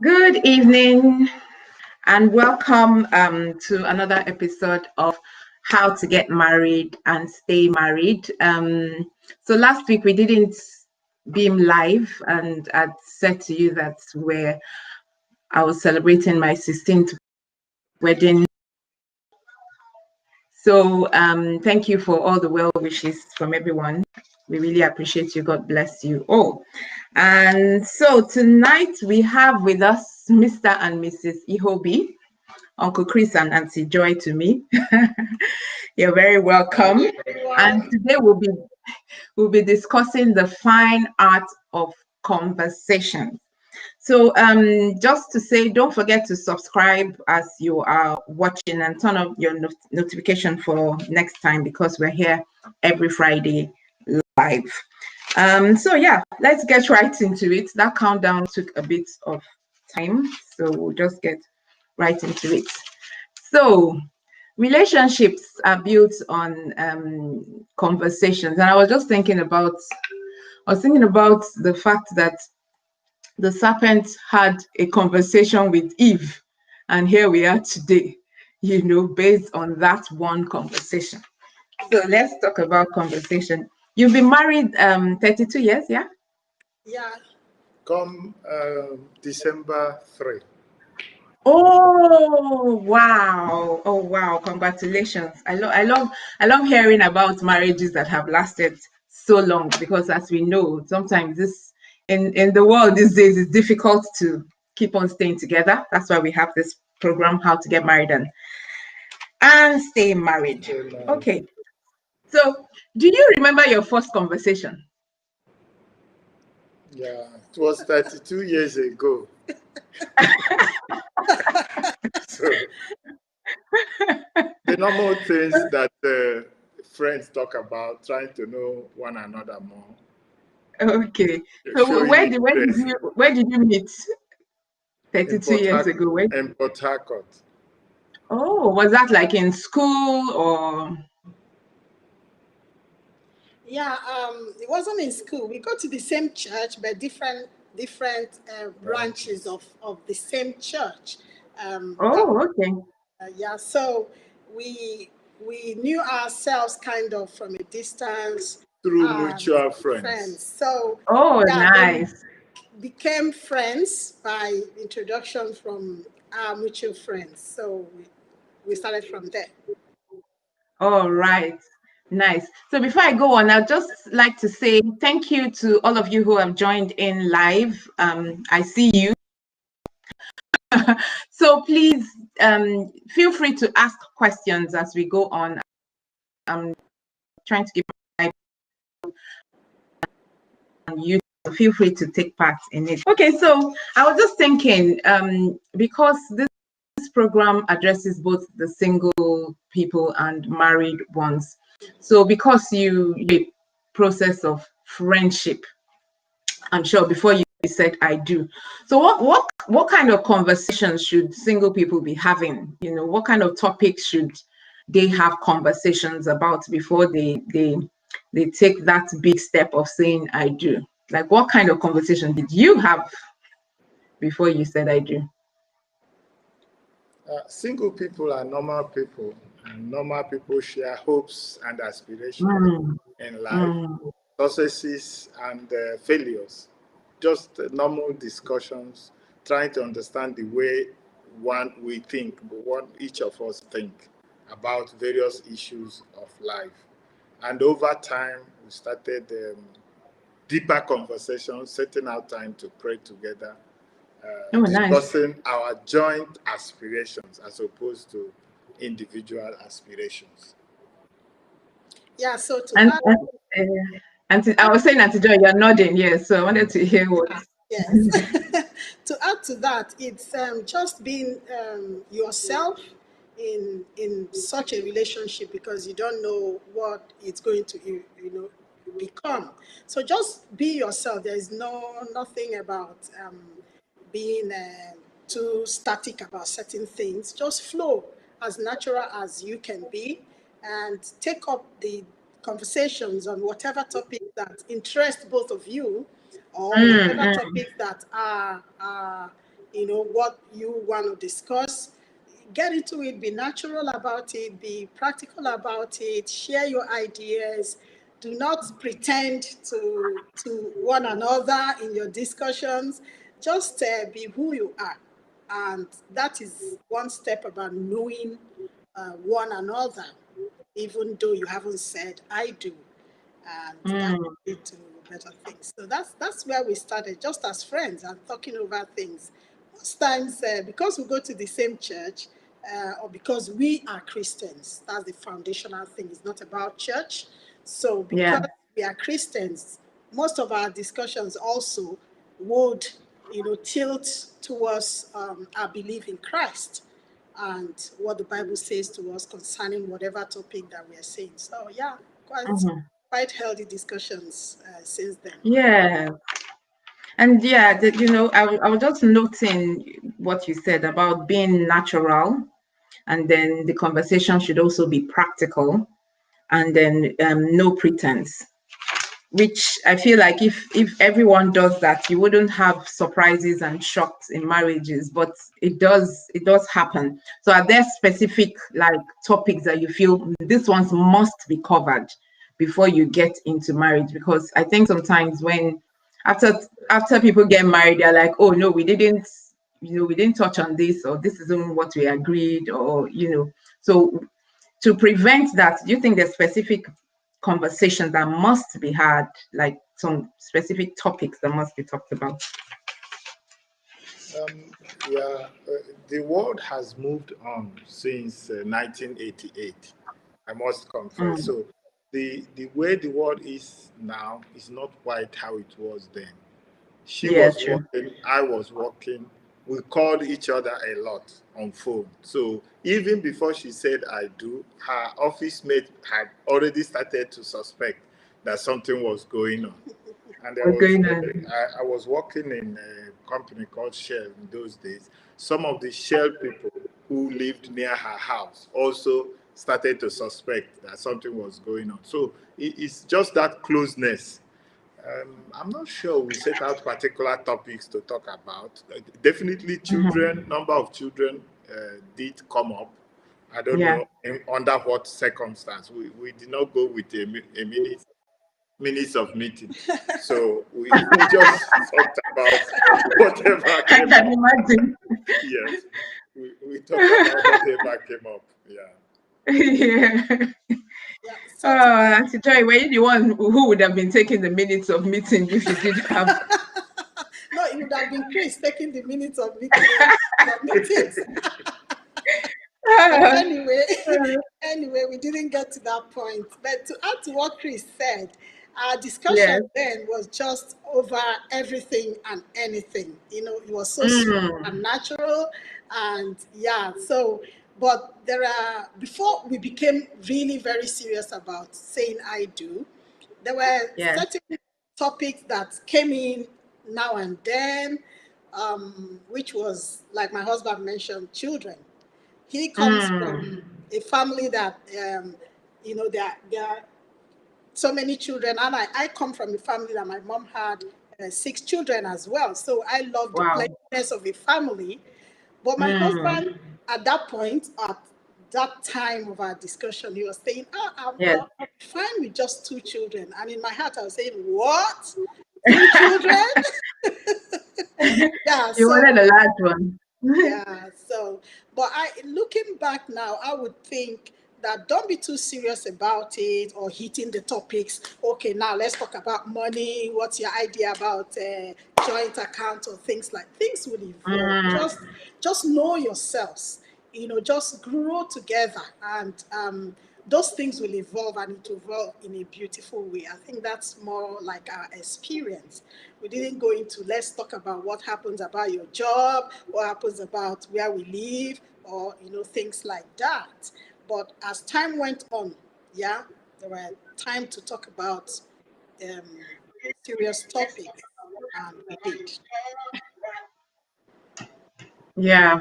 Good evening and welcome to another episode of How to Get Married and Stay Married. So last week we didn't beam live, and I'd said to you that I was celebrating my 16th wedding. So thank you for all the well wishes from everyone. We really appreciate you. God bless you all. And so tonight we have with us Mr. and Mrs. Iheobis, Uncle Chris and Auntie Joy to me. You're very welcome. And today we'll be discussing the fine art of conversation. So just to say, don't forget to subscribe as you are watching and turn on your notification for next time, because we're here every Friday live. So yeah, let's get right into it. That countdown took a bit of time, so we'll just get right into it. So relationships are built on conversations, and I was thinking about the fact that the serpent had a conversation with Eve, and here we are today, based on that one conversation. So let's talk about conversation. You've been married 32 years, yeah? Yeah. Come December 3. Oh wow! Oh wow! Congratulations! I love hearing about marriages that have lasted so long, because as we know, sometimes this in the world these days it's difficult to keep on staying together. That's why we have this program, How to Get Married and Stay Married. Okay. So, do you remember your first conversation? Yeah, it was 32 years ago. So, the normal things that friends talk about, trying to know one another more. Okay. So where did you meet 32 years ago? In Port Harcourt. Oh, was that like in school or? Yeah, it wasn't in school. We go to the same church, but different branches of the same church. Okay. Yeah, so we knew ourselves kind of from a distance through mutual friends. So nice. Became friends by introduction from our mutual friends. So we started from there. All right. Nice. So before I go on, I'd just like to say thank you to all of you who have joined in live. I see you. So please feel free to ask questions as we go on. I'm trying to give my you, so feel free to take part in it. Okay, so I was just thinking, because this program addresses both the single people and married ones. So because the process of friendship, I'm sure before you said I do. So what kind of conversations should single people be having? What kind of topics should they have conversations about before they take that big step of saying I do? Like, what kind of conversation did you have before you said I do? Single people are normal people, and normal people share hopes and aspirations in life, successes and failures. Just normal discussions, trying to understand the way we think, what each of us think about various issues of life. And over time, we started deeper conversations, setting out time to pray together, discussing our joint aspirations as opposed to individual aspirations. Yeah, so I was saying, Auntie Joy, you're nodding, yes. So I wanted to hear what. Yes. To add to that, it's just being yourself in such a relationship, because you don't know what it's going to become. So just be yourself. There is nothing about being too static about certain things. Just flow as natural as you can be, and take up the conversations on whatever topic that interests both of you, or whatever topics that are what you want to discuss. Get into it, be natural about it, be practical about it, share your ideas. Do not pretend to one another in your discussions. Just be who you are. And that is one step about knowing one another, even though you haven't said I do. And that Mm. will lead to better things. So that's where we started, just as friends and talking over things. Most times, because we go to the same church, or because we are Christians, that's the foundational thing. It's not about church. So Yeah. because we are Christians, most of our discussions also would, tilt towards our belief in Christ and what the Bible says to us concerning whatever topic that we are saying. So yeah, Mhm. quite healthy discussions since then. Yeah. And yeah, I was just noting what you said about being natural, and then the conversation should also be practical, and then no pretense. Which I feel like if everyone does that, you wouldn't have surprises and shocks in marriages. But it does happen. So are there specific like topics that you feel this ones must be covered before you get into marriage? Because I think sometimes when after after people get married, they're like, oh no, we didn't touch on this, or this isn't what we agreed, or so to prevent that, do you think there's specific conversations that must be had, like some specific topics that must be talked about? Yeah, the world has moved on since 1988. I must confess. Mm, So the way the world is now is not quite how it was then. She yeah, was true. working, I was working. We called each other a lot on phone. So even before she said I do, her office mate had already started to suspect that something was going on. And there What's was going on? I was working in a company called Shell in those days. Some of the Shell people who lived near her house also started to suspect that something was going on. So it's just that closeness. I'm not sure we set out particular topics to talk about. Definitely, Hmm. children, number of children did come up. I don't Yeah. know under what circumstance. We did not go with a minutes of meeting. So we just talked about whatever I came can up. imagine. Yes, we talked about whatever came up. Yeah. Yeah. Yeah. Oh, So to Auntie Joy, were you the one who would have been taking the minutes of meeting if you did have? no, it would have been Chris taking the minutes of meetings. But anyway, anyway, we didn't get to that point. But to add to what Chris said, our discussion Yes. then was just over everything and anything. It was so sweet Mm, and natural, and yeah. So, but before we became really very serious about saying I do, there were yeah. certain topics that came in now and then, which was like my husband mentioned, children. He comes Mm, from a family that, there are so many children, and I come from a family that my mom had six children as well. So I love the wow. playfulness of a family. But my husband, Mm, at that point, at that time of our discussion, he was saying, yes. I'm fine with just two children. And in my heart, I was saying, what? Two children? Yeah, You so wanted a large one. yeah, so, but looking back now, I would think that don't be too serious about it or hitting the topics. Okay, now let's talk about money. What's your idea about joint account or things like things will evolve. Mm, Just know yourselves. Just grow together, and those things will evolve, and it will evolve in a beautiful way. I think that's more like our experience. We didn't go into let's talk about what happens about your job, what happens about where we live, or things like that. But as time went on, yeah, there were time to talk about um, serious topics, and we did. yeah.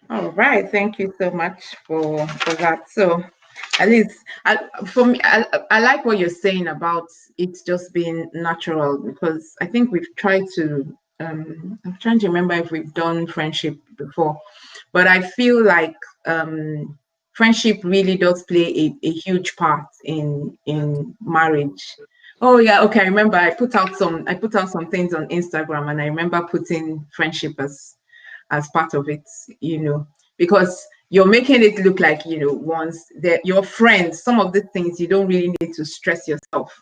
All right. Thank you so much for that. So, at least for me, I like what you're saying about it just being natural, because I think we've tried to I'm trying to remember if we've done friendship before, but I feel like friendship really does play a huge part in marriage. Oh yeah, okay. I remember I put out some things on Instagram, and I remember putting friendship as part of it, because you're making it look like, once that your friends, some of the things you don't really need to stress yourself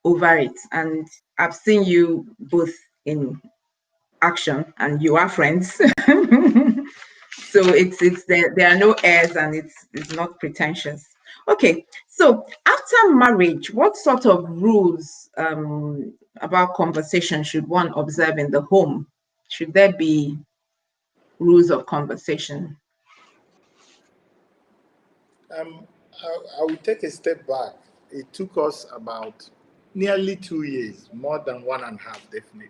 over it. And I've seen you both in action, and you are friends. So it's there are no airs, and it's not pretentious. Okay, so after marriage, what sort of rules about conversation should one observe in the home? Should there be rules of conversation? Um, I will take a step back. It took us about nearly 2 years, more than 1.5, definitely,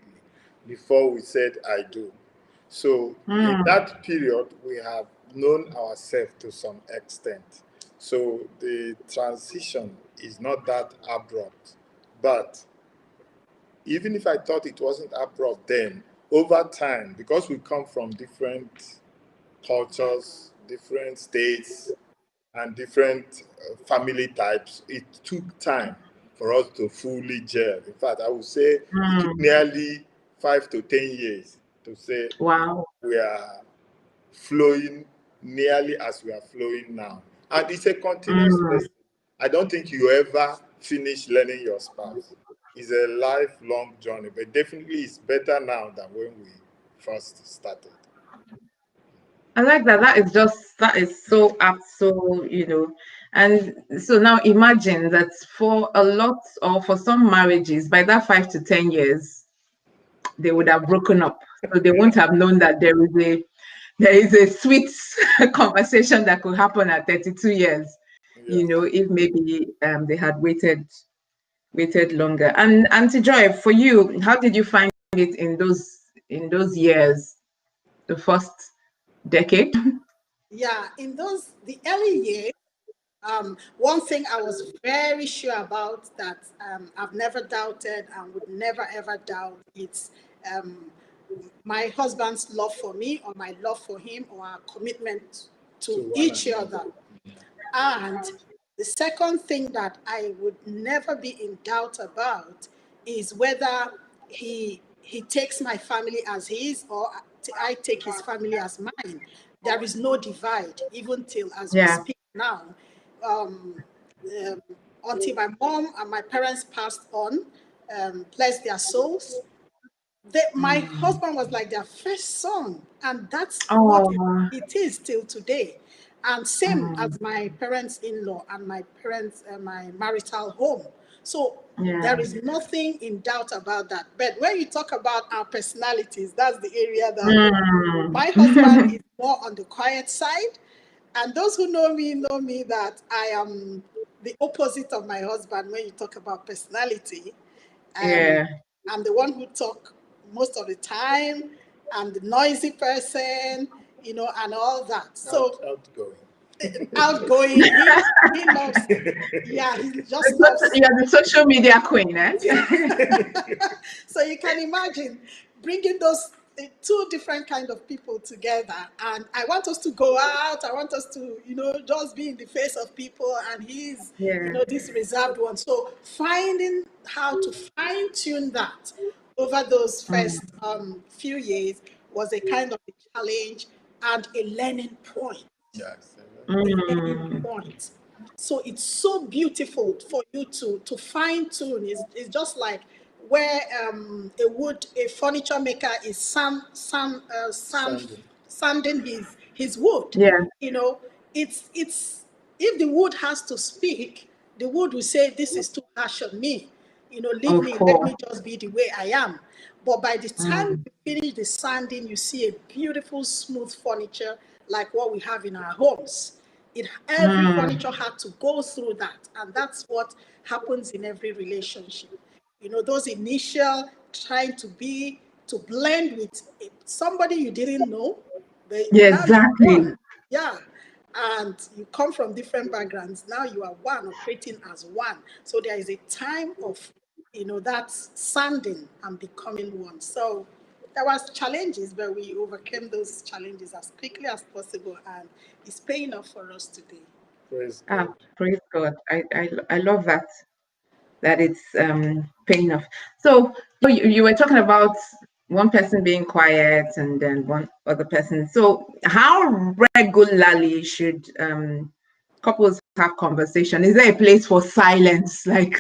before we said I do. So in that period, we have known ourselves to some extent. So the transition is not that abrupt. But even if I thought it wasn't abrupt then, over time, because we come from different cultures, different states, and different family types, it took time for us to fully gel. In fact, I would say it took nearly 5 to 10 years to say Wow. we are flowing nearly as we are flowing now. And it's a continuous lesson. I don't think you ever finish learning your spouse. It's a lifelong journey, but definitely it's better now than when we first started. I like that. That is so apt. So, and so now imagine that for a lot, or for some marriages, by that 5 to 10 years, they would have broken up. So they won't have known that there is a sweet conversation that could happen at 32 years, Yes. if maybe they had waited longer. And Auntie Joy, for you, how did you find it in those years, the first decade? Yeah, in the early years, one thing I was very sure about that I've never doubted and would never ever doubt, it's um, my husband's love for me, or my love for him, or our commitment To to one each another. other. And the second thing that I would never be in doubt about is whether he takes my family as his, or I take his family as mine. There is no divide, even till as we Yeah. speak now. Um, um, until my mom and my parents passed on, bless their souls, my husband was like their first son, and that's what Oh, it is till today. And same as my parents-in-law and my parents, my marital home. So yeah. there is nothing in doubt about that. But when you talk about our personalities, that's the area that my husband is more on the quiet side. And those who know me that I am the opposite of my husband when you talk about personality. Um, Yeah. I'm the one who talk most of the time. I'm the noisy person, and all that. So Outgoing. outgoing, he loves, yeah, he just loves. You're the social media queen, eh? So you can imagine bringing those two different kind of people together, and I want us to go out, I want us to just be in the face of people, and he's Yeah. this reserved one. So finding how to fine tune that over those first few years was a kind of a challenge and a learning point. Yes. A learning Mm. point. So it's so beautiful for you to fine tune. It's just like where a furniture maker is Sanding. sanding his wood. Yeah. You know, it's if the wood has to speak, the wood will say, "This is too harsh on me. Leave Of me. Let course. me just be the way I am." But by the time Mm. you finish the sanding, you see a beautiful, smooth furniture like what we have in our homes. Every Mm. furniture had to go through that, and that's what happens in every relationship. Those initial trying to blend with somebody you didn't know, but Yeah, now you are exactly. one. Yeah. And you come from different backgrounds. Now you are one, operating as one. So there is a time of, that sanding and becoming one. So there was challenges, but we overcame those challenges as quickly as possible, and it's paying off for us today. Praise Ah, God. praise God. I love that. That it's paying off. So you were talking about one person being quiet and then one other person. So how regularly should couples have conversation? Is there a place for silence? Like,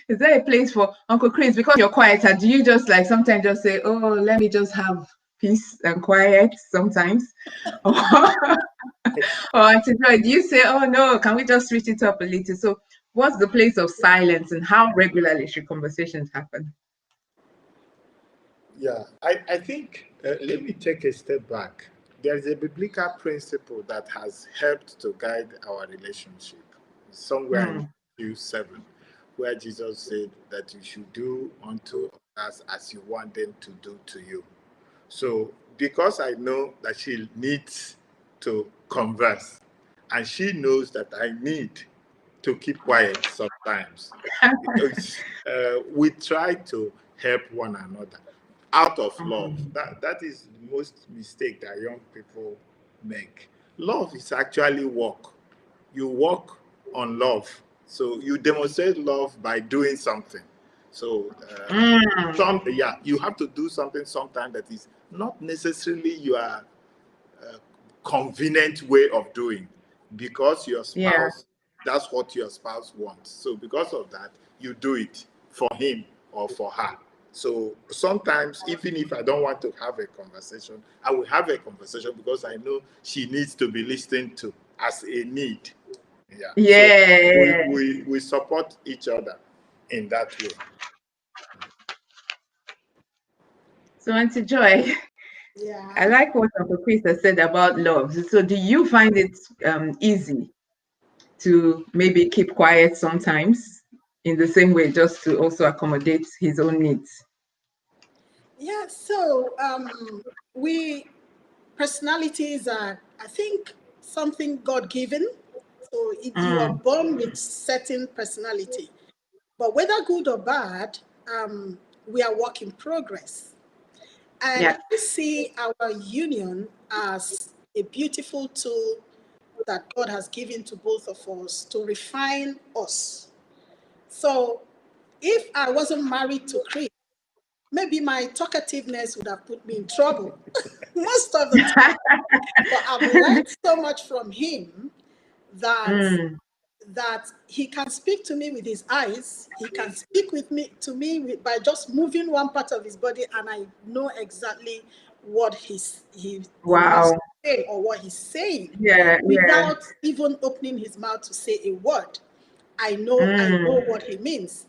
is there a place for Uncle Chris? Because you're quieter, do you just like sometimes just say, "Oh, let me just have peace and quiet" sometimes? Or Auntie Joy, do you say, "Oh no, can we just switch it up a little"? So what's the place of silence and how regularly should conversations happen? Yeah, I think, let me take a step back. There is a biblical principle that has helped to guide our relationship. Somewhere in Mm, Matthew 7, where Jesus said that you should do unto others as you want them to do to you. So, because I know that she needs to converse, and she knows that I need to keep quiet sometimes, we try to help one another out of love. mm, That is the most mistake that young people make. Love is actually work. You work on love. So you demonstrate love by doing something. So mm, yeah, you have to do something sometimes that is not necessarily your convenient way of doing, because your yeah. spouse, that's what your spouse wants. So because of that, you do it for him or for her. So sometimes, even if I don't want to have a conversation, I will have a conversation because I know she needs to be listened to as a need. Yeah. So Yeah. we support each other in that way. So Auntie Joy, I Yeah. like what Uncle Chris has said about love. So do you find it easy to maybe keep quiet sometimes in the same way just to also accommodate his own needs? Yeah. So we personalities are, I think, something God given. So you are Mm, born with certain personality, but whether good or bad, we are work in progress. And yeah. I see our union as a beautiful tool that God has given to both of us to refine us. So if I wasn't married to Chris, maybe my talkativeness would have put me in trouble most of the time. But I've learned so much from him that Mm, he can speak to me with his eyes. He can speak with me to me by just moving one part of his body, and I know exactly what he wants to wow. say or what he's saying Yeah, yeah. without even opening his mouth to say a word. I Mm, know what he means.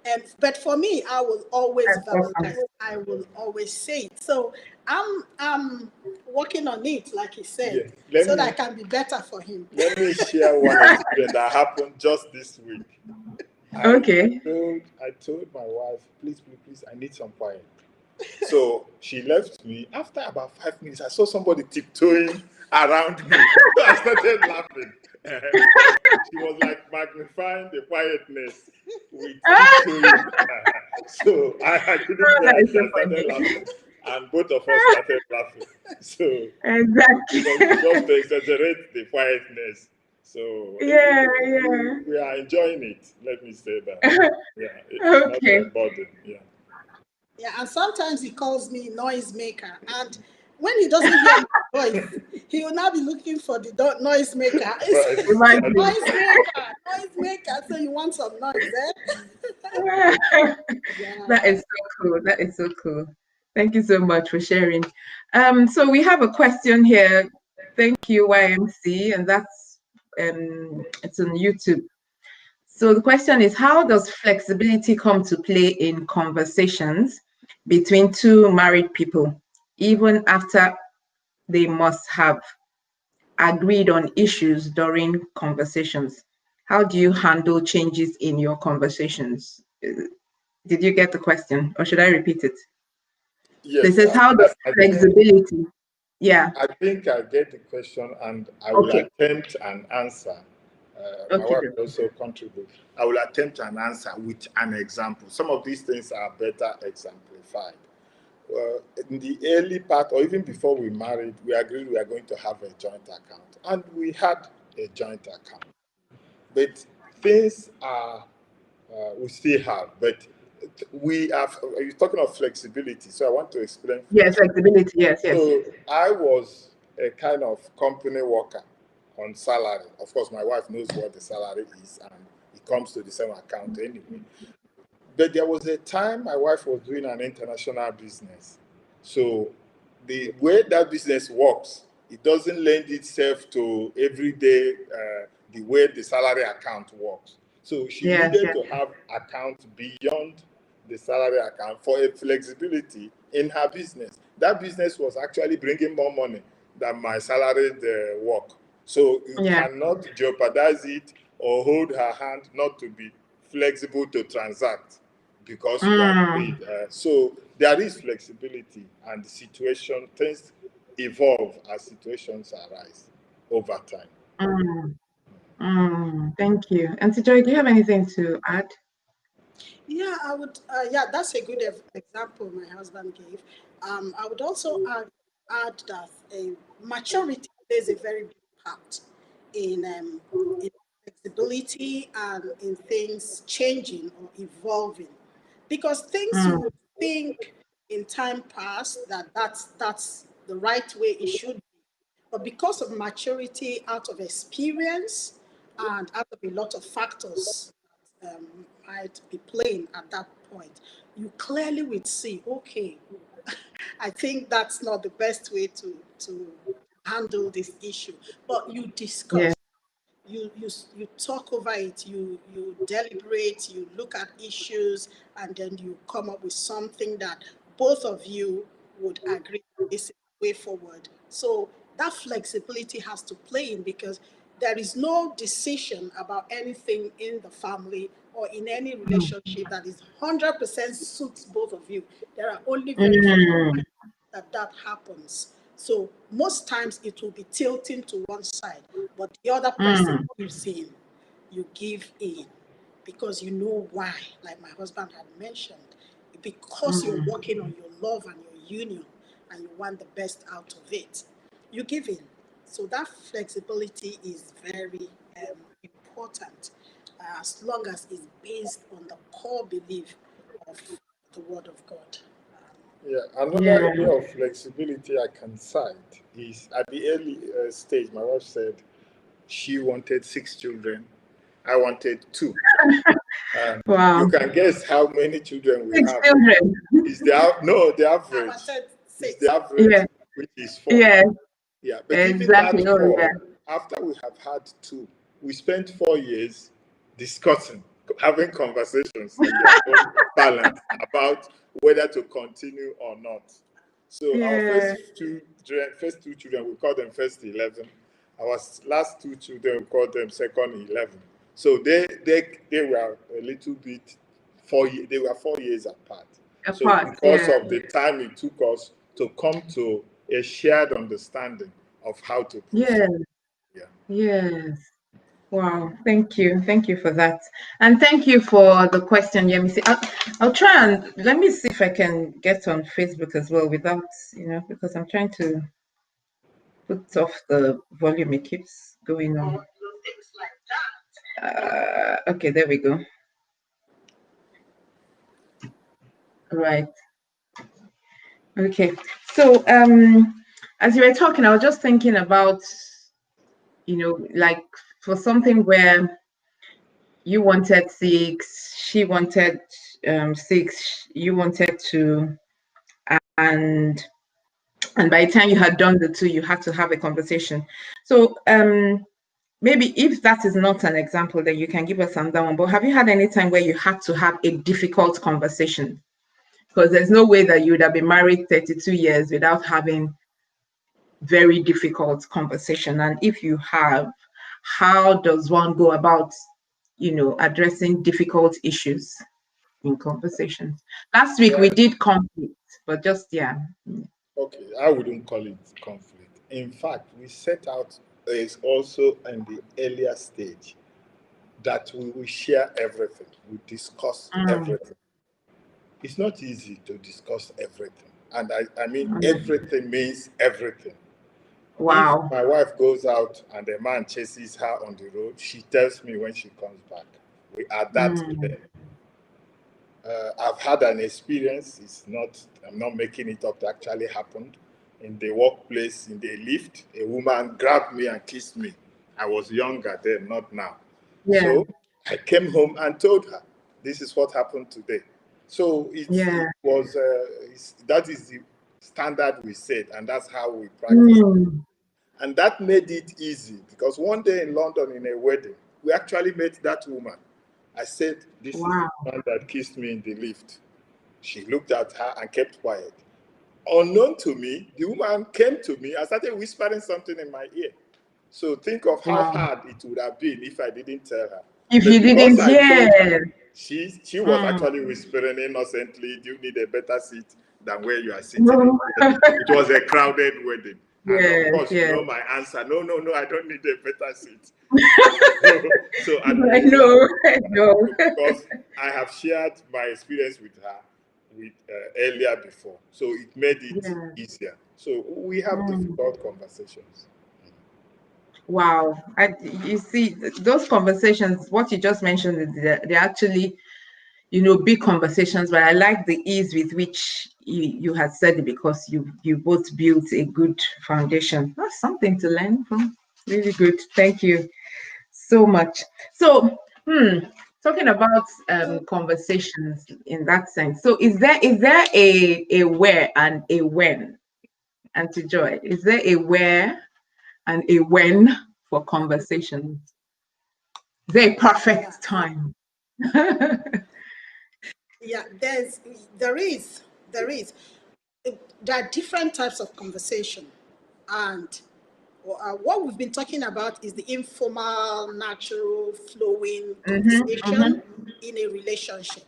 And but for me, I will always that's awesome. verbalize. I will always say it. So I'm working on it, like he said, Yes. so that I can be better for him. Let me share one experience that happened just this week. Okay. I told my wife, please, please, please, I need some quiet. So she left me. After about 5 minutes, I saw somebody tiptoeing around me. So I started laughing because she was like magnifying the quietness with tiptoeing. So I couldn't Oh, bear that it. is so I started funny. laughing, and both of us started laughing. So Exactly. just to exaggerate the quietness. So Yeah, yeah. we are enjoying it. Let me say that. Yeah, it's not a Okay. burden. Yeah. Yeah, and sometimes he calls me noise maker. And when he doesn't hear my voice, he will now be looking for the noise maker. It's Right. Imagine. noise maker. So you want some noise, eh? That Yeah. is so cool. That is so cool. Thank you so much for sharing. So we have a question here. Thank you, YMC, and that's it's on YouTube. So the question is, how does flexibility come to play in conversations between two married people, even after they must have agreed on issues during conversations? How do you handle changes in your conversations? Did you get the question, or should I repeat it? So it Yes, says, how does flexibility? Yeah. I think I get the question, and I will Okay. attempt an answer. My Okay. wife will also contribute. I will attempt an answer with an example. Some of these things are better exemplified. in the early part, or even before we married, we agreed we are going to have a joint account, and we had a joint account. But things are, we still have, but we have. You're talking of flexibility, so I want to explain. Yes, flexibility. Yes, yes. So I was a kind of company worker on salary. Of course, my wife knows what the salary is, and it comes to the same account anyway. But there was a time my wife was doing an international business. So the way that business works, it doesn't lend itself to everyday the way the salary account works. So she Yes, needed yes. to have accounts beyond the salary account for a flexibility in her business. That business was actually bringing more money than my salaried work. So you Yeah. cannot jeopardize it or hold her hand not to be flexible to transact because you are paid. So there is flexibility, and the situation things evolve as situations arise over time. Thank you. Auntie Joy, do you have anything to add? Yeah, I would. Yeah, that's a good example my husband gave. I would also add that maturity plays a very big part in flexibility and in things changing or evolving, because things you Mm, would think in time past that that's the right way it should be, but because of maturity, out of experience, and out of a lot of factors might be playing at that point, you clearly would see, okay, I think that's not the best way to handle this issue. But you yeah. discuss, you talk over it, you deliberate, you look at issues, and then you come up with something that both of you would agree this is the way forward. So that flexibility has to play in, because there is no decision about anything in the family or in any Mm, relationship that is 100% suits both of you. There are only very few mm, that happens. So most times it will be tilting to one side, but the other person mm, gives in. You give in because you know why, like my husband had mentioned, because you're mm, working on your love and your union and you want the best out of it. You give in. So that flexibility is very important, as long as it's based on the core belief of the Word of God. Yeah, another yeah. area of flexibility I can cite is at the early stage. My wife said she wanted 6 children, I wanted two, and you Wow. can guess how many children we Six have. children. Is the no the I average wanted is 6. the average, Yeah. which is four. Yeah. Yeah, but even Exactly. that Oh, yeah. four, after we have had two, we spent 4 years discussing, having conversations in their own balance about whether to continue or not. So our Yeah. first two children, we call them first 11. Our last two children, we call them second 11. So they were a little bit they were 4 years apart. So Apart. because Yeah. of the time it took us to come to a shared understanding of how to proceed. Yeah. Yeah. Yes. Wow. Thank you. Thank you for that. And thank you for the question, Yemisi. I'll try and let me see if I can get on Facebook as well without, because I'm trying to put off the volume. It keeps going on. Okay, there we go. Right. Okay. So, as you were talking, I was just thinking about, like for something where you wanted 6, she wanted 6, you wanted 2, and by the time you had done the 2, you had to have a conversation. So, maybe if that is not an example, then you can give us another one. But have you had any time where you had to have a difficult conversation? Because there's no way that you would have been married 32 years without having very difficult conversation. And if you have, how does one go about, addressing difficult issues in conversations? Last week we Yeah. did conflict, but just yeah. Okay. I wouldn't call it conflict. In fact, we set out is also in the earlier stage that we will share everything. We discuss Mm, everything. It's not easy to discuss everything. And I mean, everything means everything. Wow. If my wife goes out and a man chases her on the road, she tells me when she comes back. We are that clear. I've had an experience. I'm not making it up. It actually happened in the workplace, in the lift. A woman grabbed me and kissed me. I was younger then, not now. Yeah. So I came home and told her, this is what happened today. So it was, that is the standard we set, and that's how we practice. And that made it easy, because one day in London in a wedding, we actually met that woman. I said, this is the man that kissed me in the lift. She looked at her and kept quiet. Unknown to me, the woman came to me and started whispering something in my ear. So think of how hard it would have been if I didn't tell her. If But you because didn't I told her, hear. she was actually whispering innocently, do you need a better seat than where you are sitting? It was a crowded wedding. And of course, you know my answer, no, I don't need a better seat. So and I know. because I have shared my experience with her earlier before, so it made it easier. So we have difficult conversations. Wow. You see, those conversations, what you just mentioned, they're actually, big conversations, but I like the ease with which you had said it, because you both built a good foundation. That's something to learn from. Really good. Thank you so much. So, talking about conversations in that sense. So, is there a where and a when? And to Joy, is there a where and a when for conversations? Is there a perfect time? Yeah, there is. There are different types of conversation, and what we've been talking about is the informal, natural, flowing conversation in a relationship,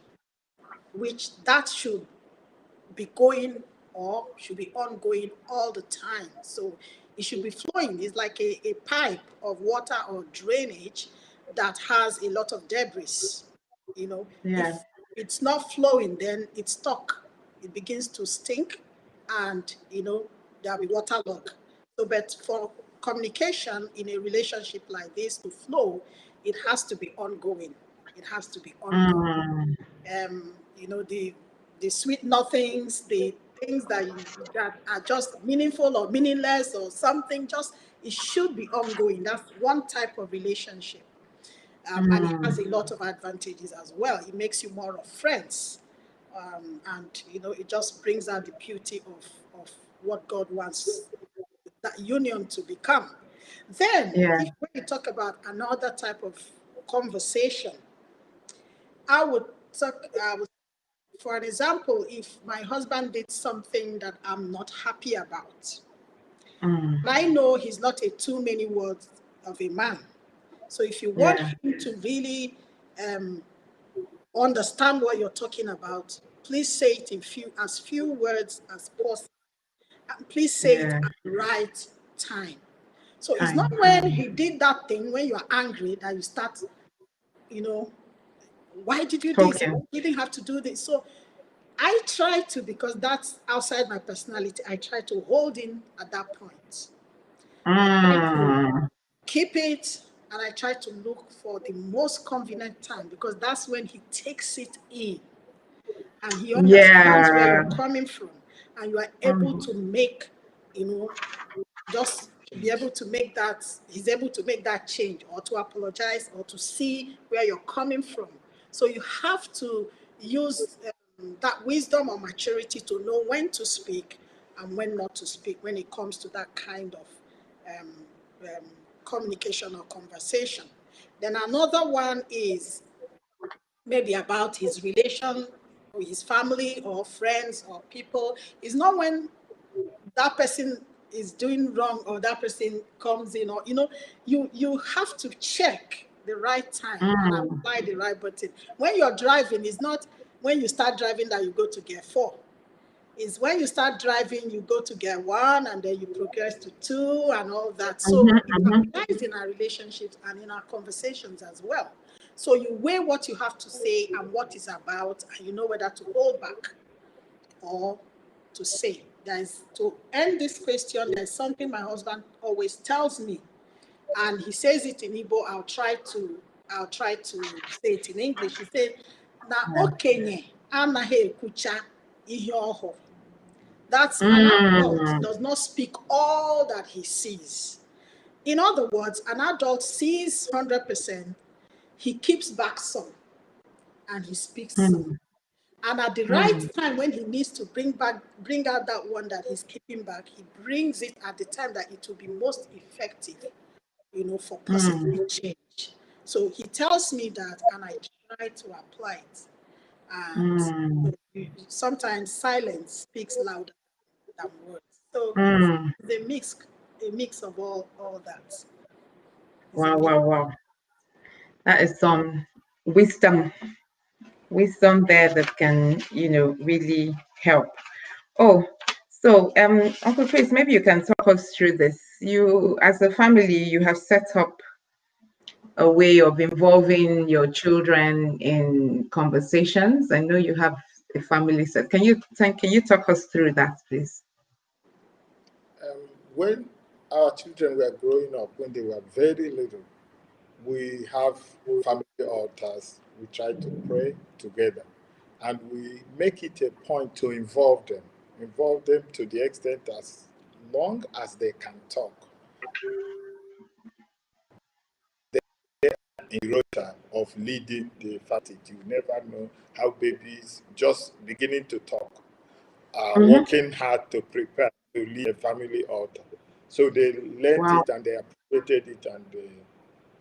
which that should be going or should be ongoing all the time. So it should be flowing. It's like a pipe of water or drainage that has a lot of debris. Yeah. If it's not flowing, then it's stuck. It begins to stink, and there'll be waterlog. So, but for communication in a relationship like this to flow, it has to be ongoing. It has to be ongoing. The sweet nothings, the things that are just meaningful or meaningless or something, just it should be ongoing. That's one type of relationship. And it has a lot of advantages as well. It makes you more of friends. And it just brings out the beauty of what God wants that union to become. Then, when you talk about another type of conversation, I would for an example, if my husband did something that I'm not happy about, and I know he's not a too many words of a man. So if you want him to really understand what you're talking about, please say it in as few words as possible. And please say it at the right time. So it's not when he did that thing, when you are angry, that you start, why did you do this? Talking. You didn't have to do this. So I try to, because that's outside my personality, I try to hold in at that point. I try to keep it, and I try to look for the most convenient time, because that's when he takes it in and he understands where you're coming from, and you are able to make, just be able to make that, he's able to make that change, or to apologize, or to see where you're coming from. So you have to use that wisdom or maturity to know when to speak and when not to speak when it comes to that kind of communication or conversation. Then another one is maybe about his relation or his family or friends or people. It's not when that person is doing wrong or that person comes in, or you have to check the right time and apply the right button. When you're driving, it's not when you start driving that you go to gear 4. Is when you start driving, you go to gear 1 and then you progress to 2 and all that. So it applies in our relationships and in our conversations as well. So you weigh what you have to say and what is about, and you know whether to hold back or to say. To end this question, there's something my husband always tells me, and he says it in Igbo. I'll try to say it in English. He said, "Na okenye anaghị ekwucha ihe ọhụrụ." That's an adult does not speak all that he sees. In other words, an adult sees 100%, he keeps back some, and he speaks some. And at the right time, when he needs to bring out that one that he's keeping back, he brings it at the time that it will be most effective, for positive change. So he tells me that, and I try to apply it. And so sometimes silence speaks louder than words. So it's a mix of all that. Wow, wow, wow. That is some wisdom there that can, really help. Oh, so Uncle Chris, maybe you can talk us through this. You, as a family, you have set up a way of involving your children in conversations. I know you have a family set. Can you talk us through that, please? When our children were growing up, when they were very little, we have family altars. We try to pray together, and we make it a point to involve them to the extent as long as they can talk. In rota of leading the family, you never know how babies just beginning to talk are working hard to prepare to lead a family altar. So they learned Wow. it and they appreciated it, and they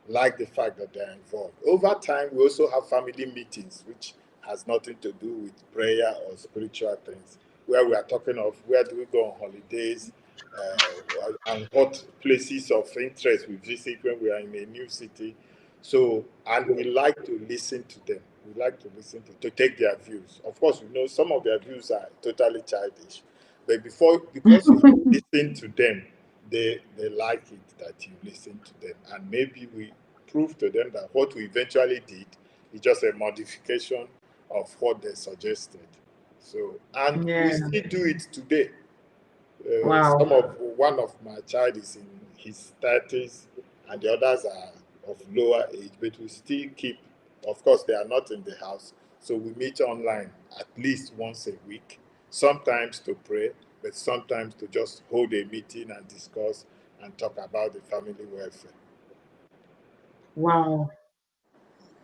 like the fact that they're involved. Over time, we also have family meetings, which has nothing to do with prayer or spiritual things, where we are talking of where do we go on holidays, and what places of interest we visit when we are in a new city. So, and we like to listen to them. We like to listen to take their views. Of course, we know some of their views are totally childish, but because you listen to them, they like it that you listen to them, and maybe we prove to them that what we eventually did is just a modification of what they suggested. So, and we Yeah. still do it today. Wow. One of my child is in his 30s, and the others are of lower age, but we still keep. Of course, they are not in the house, so we meet online at least once a week. Sometimes to pray, but sometimes to just hold a meeting and discuss and talk about the family welfare. Wow.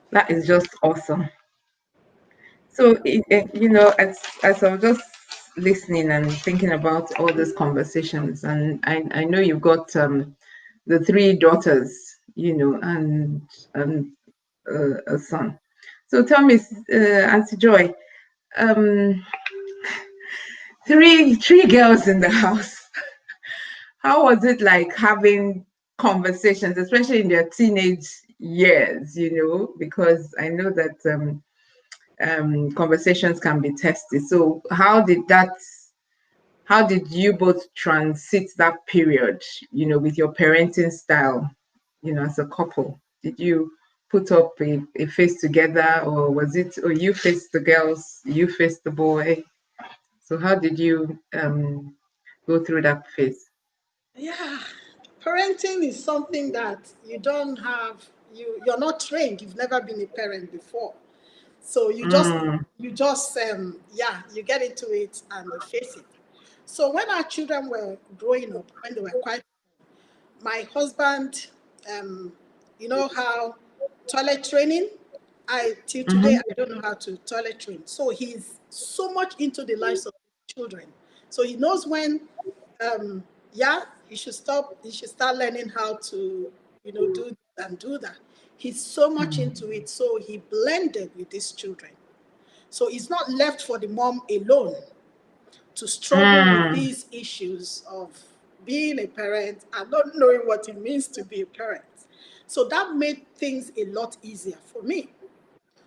That is just awesome. So, as I was just listening and thinking about all these conversations, and I know you've got the three daughters, and a son. So tell me, Auntie Joy, um, three girls in the house. How was it like having conversations, especially in their teenage years? Because I know that conversations can be testy. So how did you both transit that period, with your parenting style, as a couple? Did you put up a face together, or was it, or you faced the girls, you faced the boy? So how did you go through that phase? Yeah, parenting is something that you don't have. You're not trained. You've never been a parent before, so you get into it and you face it. So when our children were growing up, when they were quite, my husband, um, you know how toilet training. Till today I don't know how to toilet train. So he's so much into the lives of children. So he knows when, yeah, he should stop. He should start learning how to, do and do that. He's so much into it. So he blended with these children. So it's not left for the mom alone to struggle with these issues of being a parent and not knowing what it means to be a parent. So that made things a lot easier for me.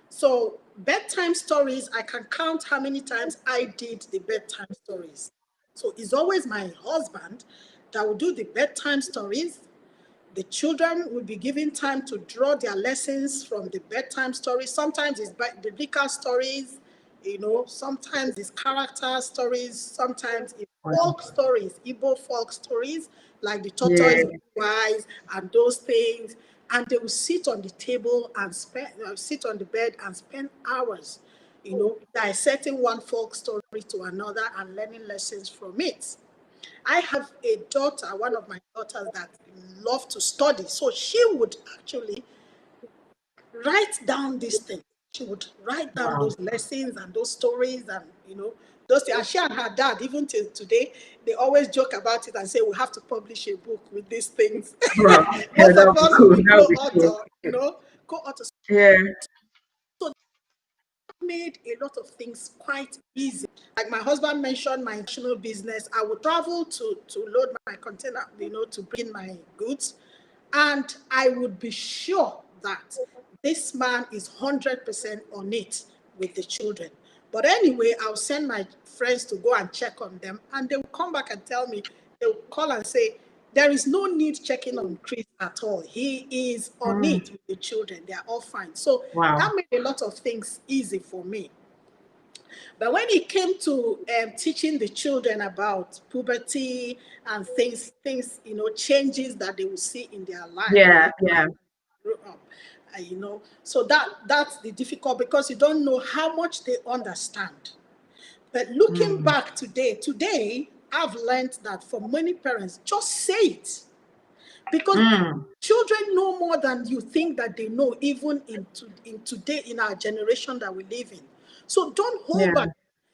So bedtime stories, I can count how many times I did the bedtime stories. So it's always my husband that will do the bedtime stories. The children will be given time to draw their lessons from the bedtime stories. Sometimes it's biblical stories, You know, sometimes it's character stories, sometimes it's folk stories, Igbo folk stories, like the tortoise wise and those things. And they will sit on the table and sit on the bed and spend hours, you know, dissecting one folk story to another and learning lessons from it. I have a daughter, one of my daughters that love to study. So she would actually write down these things. She would write down those lessons and those stories and, you know, those things. And she and her dad, even till today, they always joke about it and say, we have to publish a book with these things. Wow. Yeah, Both that of would be us will cool. be That would be cool. co-author, you know, co-author. Yeah. So that made a lot of things quite easy. Like my husband mentioned, my international business, I would travel to load my container, you know, to bring in my goods. And I would be sure that this man is 100% on it with the children. But anyway, I'll send my friends to go and check on them, and they will come back and tell me, they'll call and say, there is no need checking on Chris at all. He is on it with the children. They are all fine. So that Wow. made a lot of things easy for me. But when it came to teaching the children about puberty and things, you know, changes that they will see in their life, you Yeah, know, yeah. grow up, you know, so that's the difficult because you don't know how much they understand. But looking back today, I've learned that for many parents, just say it because children know more than you think that they know, even in today, in our generation that we live in. So don't hold Yeah. back.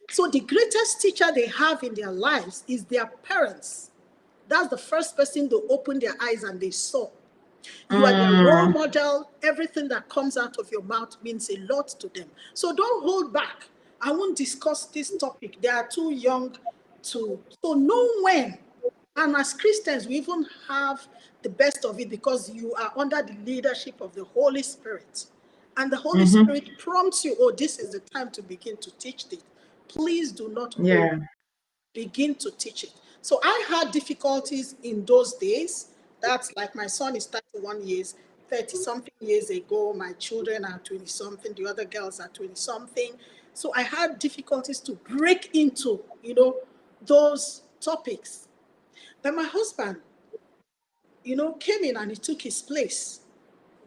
So the greatest teacher they have in their lives is their parents. That's the first person to open their eyes and they saw. You are their role model. Everything that comes out of your mouth means a lot to them. So don't hold back. I won't discuss this topic. They are too young to. So know when. And as Christians, we even have the best of it because you are under the leadership of the Holy Spirit. And the Holy Spirit prompts you, oh, this is the time to begin to teach this. Please do not hold. Yeah. Begin to teach it. So I had difficulties in those days. That's like my son is 31 years, 30 something years ago. My children are 20 something, the other girls are 20 something. So I had difficulties to break into, you know, those topics. But my husband, you know, came in and he took his place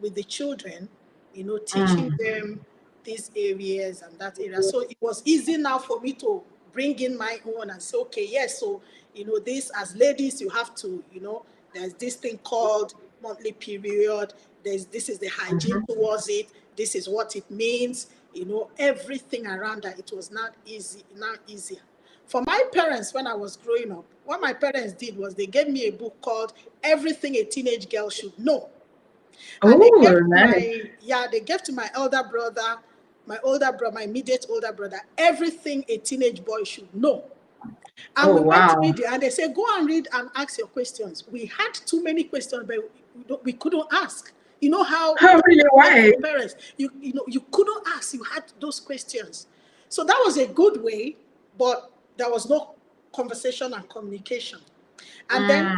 with the children, you know, teaching them these areas and that area. So it was easy now for me to bring in my own and say, okay, yes, so, you know, this as ladies, you have to, you know, there's this thing called monthly period. This is the hygiene towards it. This is what it means. You know, everything around that. It was not easy, not easier. For my parents, when I was growing up, what my parents did was they gave me a book called Everything a Teenage Girl Should Know. And they gave Oh, to nice. they gave to my elder brother, my immediate older brother, everything a teenage boy should know. And Oh, we went to wow. read it, and they said, go and read and ask your questions. We had too many questions, but we couldn't ask. You know how Oh, really? like Why? for parents, you know, you couldn't ask. You had those questions. So that was a good way, but there was no conversation and communication. And then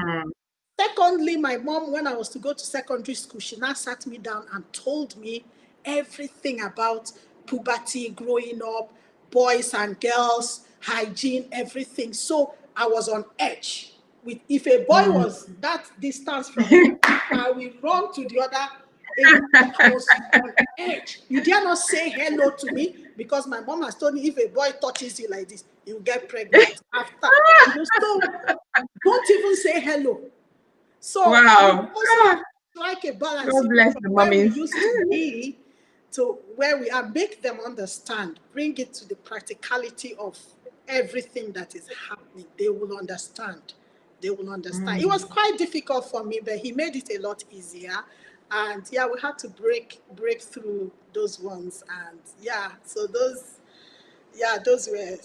secondly, my mom, when I was to go to secondary school, she now sat me down and told me everything about puberty, growing up, boys and girls, hygiene, everything. So I was on edge. If a boy was that distance from me, I will run to the other end. I was on edge. You dare not say hello to me because my mom has told me if a boy touches you like this, you get pregnant after. You know, so don't even say hello. So we Wow. just Ah, strike a balance, God you know, bless from the where we mummies. used to be to where we are, make them understand, bring it to the practicality of everything that is happening. They will understand. They will understand. It was quite difficult for me, but he made it a lot easier. And yeah, we had to break through those ones. And yeah, so those were those were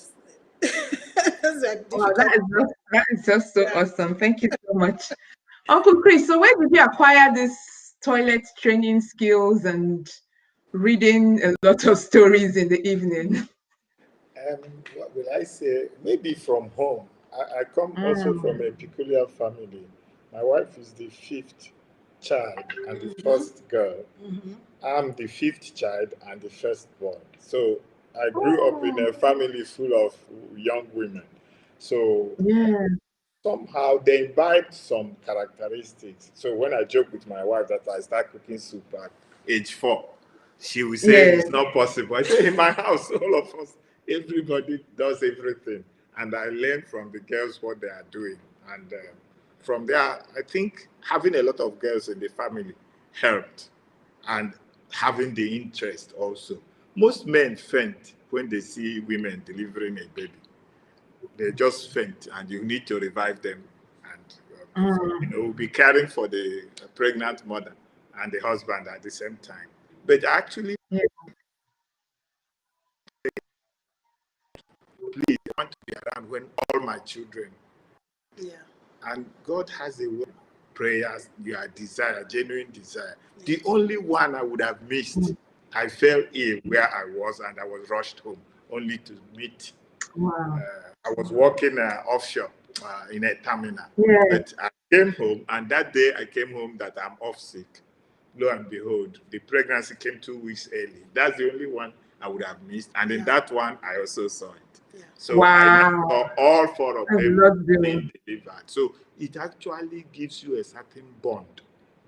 Wow, difficult. that is just so Yeah. awesome. Thank you so much. Uncle Chris, so where did you acquire this toilet training skills and reading a lot of stories in the evening? What will I say? Maybe from home. I come also from a peculiar family. My wife is the fifth child and the first girl. I'm the fifth child and the firstborn. So I grew up in a family full of young women. So Yeah. somehow they imbibed some characteristics. So when I joke with my wife that I start cooking soup at age 4, she will say Yeah. it's not possible. I say in my house, all of us, everybody does everything, and I learn from the girls what they are doing, and from there, I think having a lot of girls in the family helped, and having the interest also. Most men faint when they see women delivering a baby. They just faint, and you need to revive them, and we'll be caring for the pregnant mother and the husband at the same time. But actually, Yeah. please, I want to be around when all my children, Yeah. and God has a way. Prayers, your desire, genuine desire. The only one I would have missed, I fell ill where I was, and I was rushed home only to meet. Wow. I was working offshore in a terminal, Yeah. but I came home, and that day I came home that I'm off sick. Lo and behold, the pregnancy came 2 weeks early. That's the only one I would have missed, and in that one I also saw it. Yeah. So I now Wow. saw all 4 of That's them Lord being doing. delivered. So it actually gives you a certain bond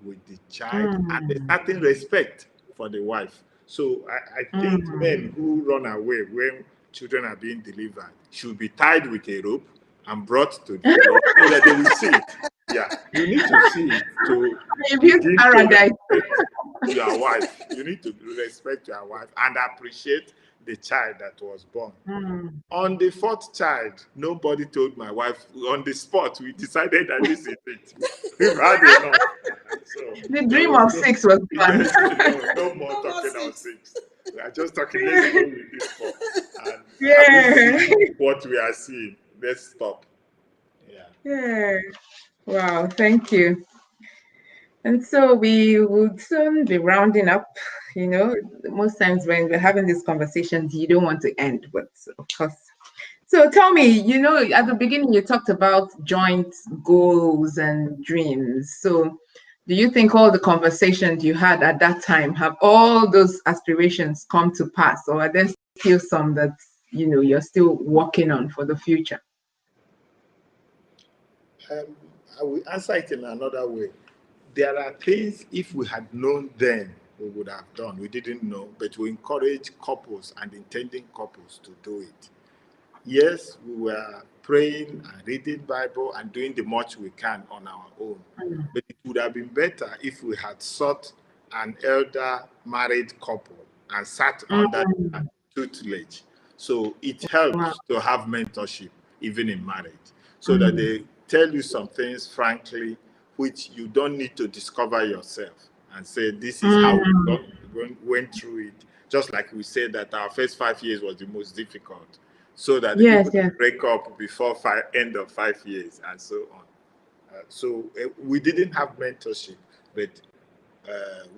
with the child and a Mm. certain respect for the wife. So I think Mm. men who run away when children are being delivered should be tied with a rope and brought to the door so that they will see it. Yeah, you need to see it to Maybe begin to paradise. respect your wife. You need to respect your wife and appreciate the child that was born. Mm. On the 4th child, nobody told my wife. On the spot, we decided that this is it. We've had enough. So The there dream was of no, 6 was gone. yes, no more No more talking of 6. 6. We are just talking. Let's go with this 4. And have we Yeah. seen what we are seeing? Let's stop. Yeah. Yeah. Wow. Thank you. And so we would soon be rounding up. You know, most times when we're having these conversations, you don't want to end, but of course. So tell me, at the beginning you talked about joint goals and dreams. So do you think all the conversations you had at that time have all those aspirations come to pass, or are there still some that you're still working on for the future? Um, I will answer it in another way. There are things, if we had known then, we would have done. We didn't know, but we encourage couples and intending couples to do it. Yes, we were praying and reading Bible and doing the much we can on our own. But it would have been better if we had sought an elder married couple and sat under their Mm, tutelage. So it wow. helps to have mentorship even in marriage, so that Mm, they tell you some things frankly, which you don't need to discover yourself and say, this is how mm, went through it. Just like we said that our first 5 years was the most difficult, so that the yes, people yes. break up before end of 5 years and so on. We didn't have mentorship, but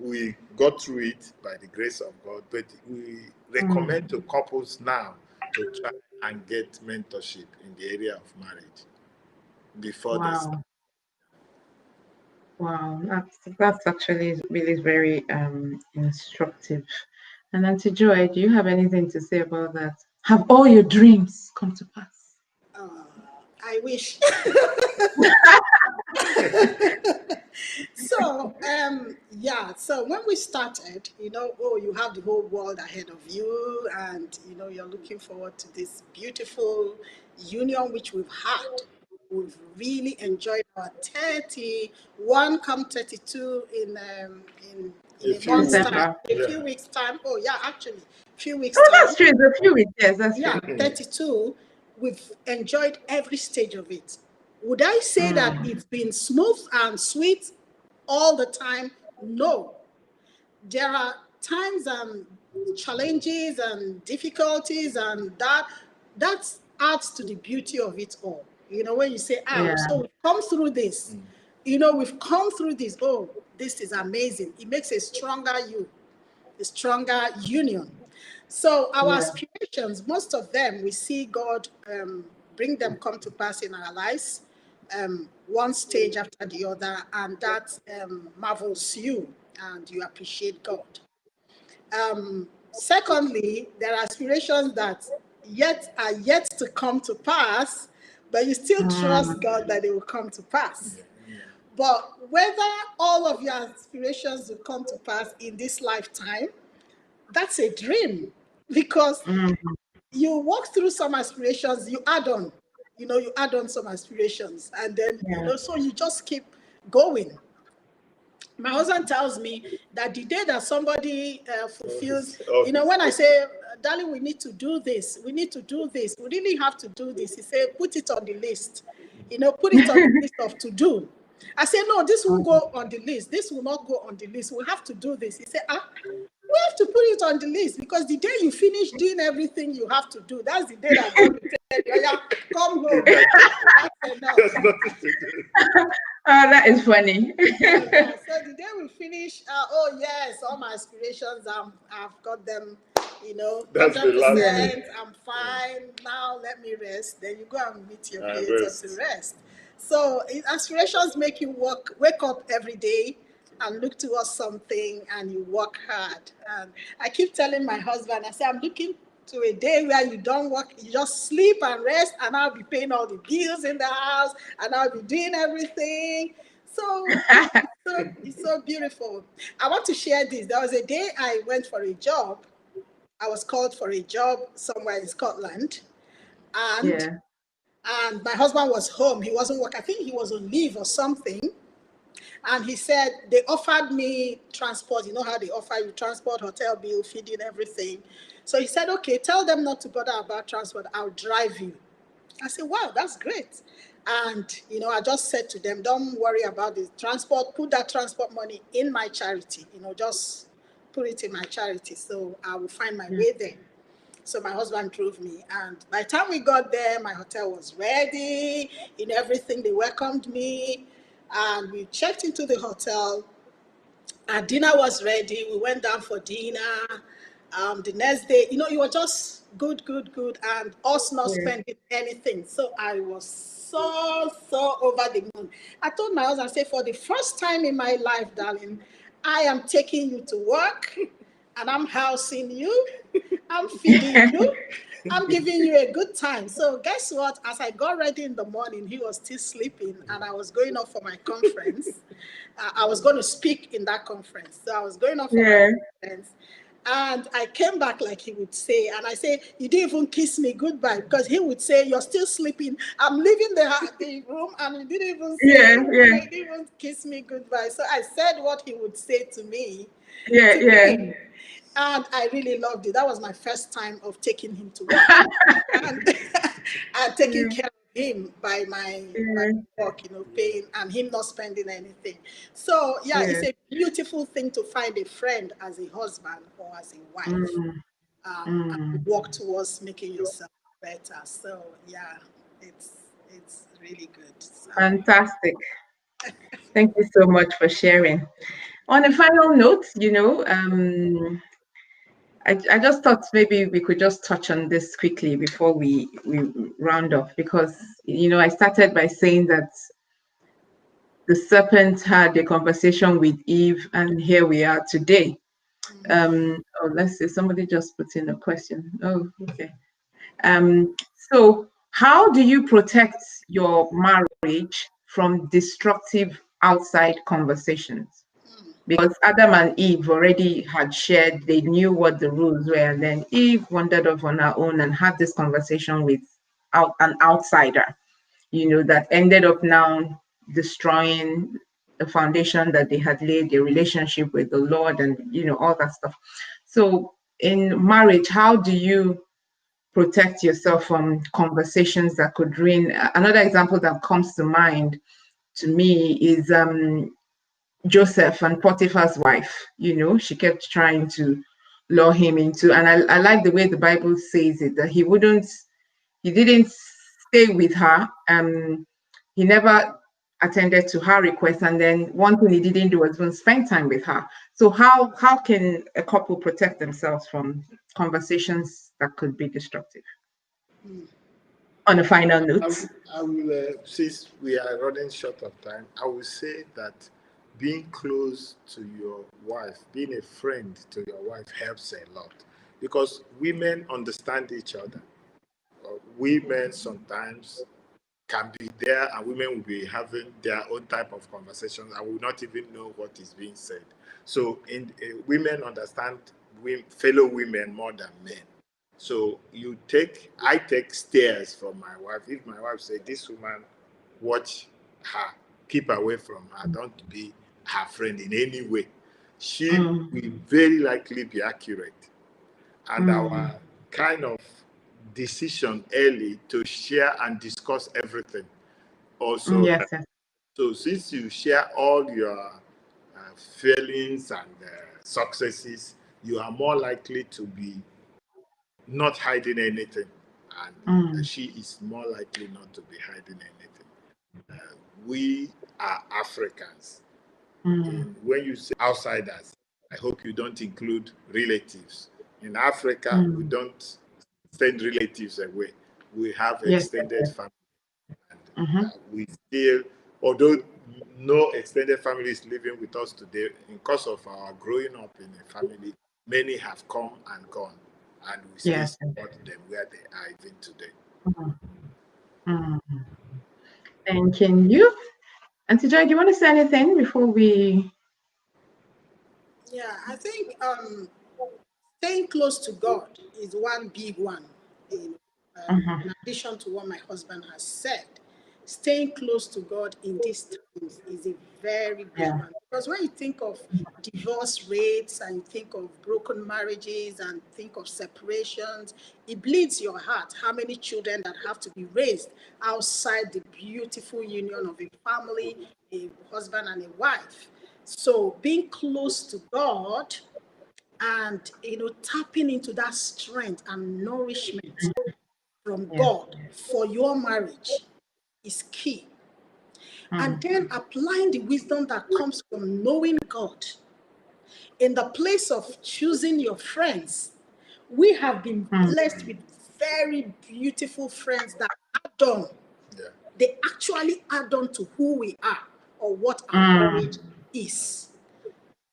we got through it by the grace of God. But we recommend Mm, to couples now to try and get mentorship in the area of marriage before they start. wow. Wow, that's actually really very instructive. And Auntie Joy, do you have anything to say about that? Have all your dreams come to pass? Uh, I wish. So, yeah, so when we started, oh, you have the whole world ahead of you, and you're looking forward to this beautiful union which we've had. We've really enjoyed our 31 come 32 in A a few month's weeks. time, December. a Yeah. few weeks time. Oh yeah, actually, few weeks Oh, time. that's true. It's a few weeks. Yes, that's Yeah, true. 32. We've enjoyed every stage of it. Would I say that Mm, it's been smooth and sweet all the time? No. There are times and challenges and difficulties, and that adds to the beauty of it all. When you say, yeah, so we've come through this, we've come through this. Oh, this is amazing. It makes a stronger you, a stronger union. So our yeah. aspirations, most of them, we see God bring them come to pass in our lives, one stage after the other, and that marvels you, and you appreciate God. secondly, there are aspirations that are yet to come to pass, but you still trust God that they will come to pass. But whether all of your aspirations will come to pass in this lifetime, that's a dream, because you walk through some aspirations, you add on, you add on some aspirations, and then, so you just keep going. My husband tells me that the day that somebody fulfills, when I say, darling, we need to do this, we need to do this, we really have to do this, he said, put it on the list, put it on the list of to do. I said, no, this will go on the list. This will not go on the list. We have to do this. He said, we have to put it on the list, because the day you finish doing everything you have to do, that's the day that God will tell you, yeah, come home. That's enough. There's nothing to do. Oh, that is funny. Yeah. So the day we finish, oh yes, all my aspirations, I've got them, That's the last 100%, I'm fine. Now let me rest. Then you go and meet your creator to rest. So aspirations make you wake up every day and look towards something, and you work hard. And I keep telling my husband, I say, I'm looking to a day where you don't work, you just sleep and rest, and I'll be paying all the bills in the house, and I'll be doing everything. So it's so beautiful. I want to share this. There was a day I went for a job. I was called for a job somewhere in Scotland, and Yeah. my husband was home. He wasn't working. I think he was on leave or something. And he said they offered me transport. You know how they offer you transport, hotel bill, feeding, everything. So he said, okay, tell them not to bother about transport. I'll drive you. I said, wow, that's great. And, I just said to them, don't worry about the transport. Put that transport money in my charity. Just put it in my charity. So I will find my way there. So my husband drove me. And by the time we got there, my hotel was ready. In everything, they welcomed me. And we checked into the hotel. Our dinner was ready. We went down for dinner. The next day, it was just good, good, good, and us not Yeah. spending anything. So I was so over the moon. I told my husband, I said, for the first time in my life, darling, I am taking you to work, and I'm housing you. I'm feeding you. I'm giving you a good time. So guess what? As I got ready in the morning, he was still sleeping, and I was going off for my conference. I was going to speak in that conference. So I was going off for my Yeah. conference. And I came back like he would say, and I say, you didn't even kiss me goodbye, because he would say, you're still sleeping. I'm leaving the room, and you didn't even say, Yeah. Yeah. you didn't even kiss me goodbye. So I said what he would say to me, Yeah. to Yeah. him. And I really loved it. That was my first time of taking him to work, and and taking Yeah. care of him by my Yeah. work, paying, and him not spending anything. So yeah, Yeah. it's a beautiful thing to find a friend as a husband or as a wife, Mm. and Mm. work towards making yourself better. So yeah, it's really good. So Fantastic. Thank you so much for sharing. On a final note, I just thought maybe we could just touch on this quickly before we round off, because I started by saying that the serpent had a conversation with Eve, and here we are today. Oh, let's see, somebody just put in a question. Oh, okay. So how do you protect your marriage from destructive outside conversations? Because Adam and Eve already had shared, they knew what the rules were, and then Eve wandered off on her own and had this conversation with an outsider, that ended up now destroying the foundation that they had laid, their relationship with the Lord, and all that stuff. So in marriage, how do you protect yourself from conversations that could ruin? Another example that comes to mind to me is Joseph and Potiphar's wife. She kept trying to lure him into, and I like the way the Bible says it, that he didn't stay with her. He never attended to her request, and then one thing he didn't do was even spend time with her. So how can a couple protect themselves from conversations that could be destructive? On a final note. I will, since we are running short of time, I will say that being close to your wife, being a friend to your wife helps a lot. because women understand each other. Women sometimes can be there and women will be having their own type of conversations and will not even know what is being said. So women understand fellow women more than men. So I take stares from my wife. If my wife say, this woman, watch her, keep away from her, don't be her friend in any way, she will very likely be accurate. And our kind of decision early to share and discuss everything also. Yes, yes. So since you share all your feelings and successes, you are more likely to be not hiding anything, and she is more likely not to be hiding anything. We are Africans. When you say outsiders, I hope you don't include relatives. In Africa, we don't send relatives away. We have Yes, yes, extended yes. family. We still, although no extended family is living with us today, because of our growing up in a family, many have come and gone, and we still Yes. support them where they are even today. Thank you. Auntie Joy, do you want to say anything before we? Yeah, I think staying close to God is one big one. In addition to what my husband has said, staying close to God in these times is a very big Yeah. one. Because when you think of divorce rates and you think of broken marriages and think of separations, it bleeds your heart how many children that have to be raised outside the beautiful union of a family, a husband and a wife. So being close to God and tapping into that strength and nourishment from Yes. God for your marriage is key. And Mm. then applying the wisdom that comes from knowing God in the place of choosing your friends. We have been Mm. blessed with very beautiful friends that add on. Yeah. They actually add on to who we are or what our marriage Mm. is.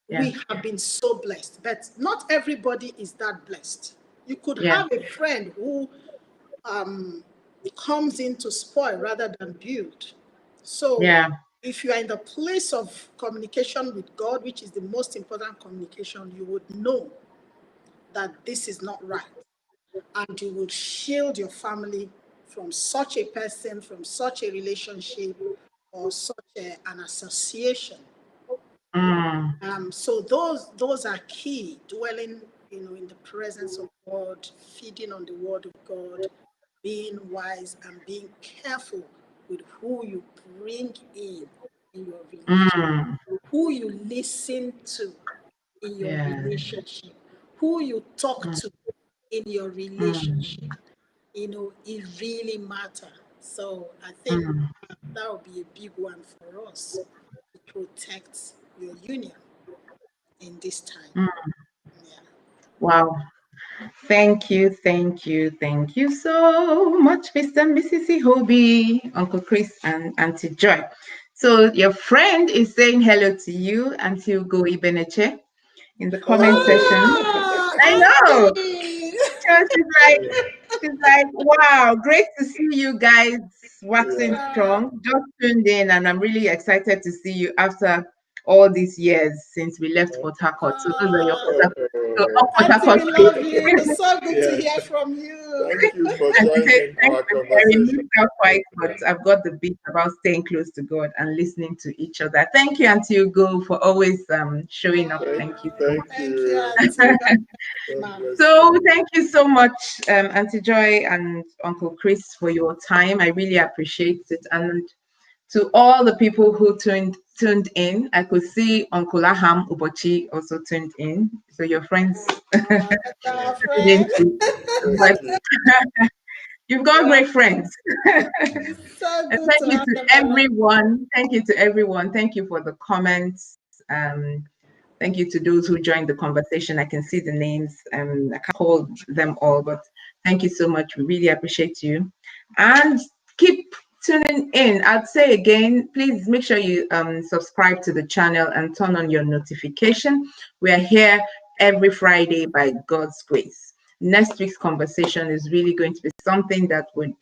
Yes. We have been so blessed, but not everybody is that blessed. You could Yes. have a friend who comes in to spoil rather than build. So Yeah. if you are in the place of communication with God, which is the most important communication, you would know that this is not right. And you will shield your family from such a person, from such a relationship, or such an association. Mm. So those are key. Dwelling, in the presence of God, feeding on the Word of God, being wise, and being careful with who you bring in your relationship, Mm. who you listen to in your Yeah. relationship, who you talk Mm. to in your Mm. relationship. It really matters. So I think Mm. that would be a big one for us to protect your union in this time. Mm. Yeah. Wow. Thank you so much, Mr. and Mrs. Iheobis, Uncle Chris, and Auntie Joy. So your friend is saying hello to you, Auntie Ugo Ibeneche, in the comment section. Ah, I know. Auntie! So she's like, wow, great to see you guys waxing Yeah. strong. Just tuned in, and I'm really excited to see you after all these years since we left Port Harcourt. So those are your Ah, Port Harcourt, so all Port Auntie, Harcourt we love people. you. So good to Yes. hear from you. Thank you for And she said, joining thanks our for sharing. conversation. Moved out quite, but I've got the beat about staying close to God and listening to each other. Thank you, Auntie Ugo, for always showing up. Thank you so much. Thank you, Auntie. God bless So you. thank you so much, Auntie Joy and Uncle Chris, for your time. I really appreciate it. And to all the people who tuned in, I could see Uncle Aham Ubochi also tuned in. So your friends That's our tuned in friend. too. But Thank you. you've got Yeah, great friends. it's so And good thank to you have to them around. everyone. Thank you to everyone. Thank you for the comments. Thank you to those who joined the conversation. I can see the names. I can't call them all, but thank you so much. We really appreciate you. And keep tuning in. I'd say again, please make sure you subscribe to the channel and turn on your notification. We are here every Friday by God's grace. next week's conversation is really going to be something that would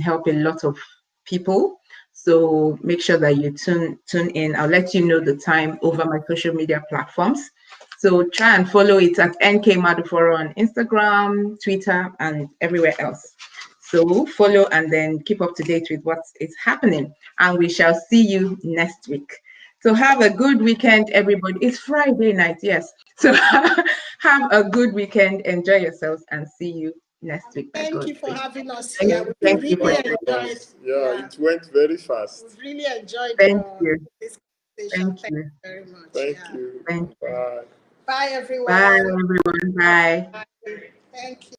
help a lot of people. So make sure that you tune in. I'll let you know the time over my social media platforms. So try and follow it at NK Maduforo on Instagram, Twitter, and everywhere else. So follow and then keep up to date with what is happening. And we shall see you next week. So have a good weekend, everybody. It's Friday night, yes. So have a good weekend. Enjoy yourselves and see you next week by Thank God's you for grace. having us Thank, here. We thank you for really enjoyed. Yeah, it went very fast. We really enjoyed thank you. this conversation. Thank Thank you. you very much. Thank Yeah. you. Thank you. Bye. Bye, Bye everyone. everyone. Bye. Bye. Thank you.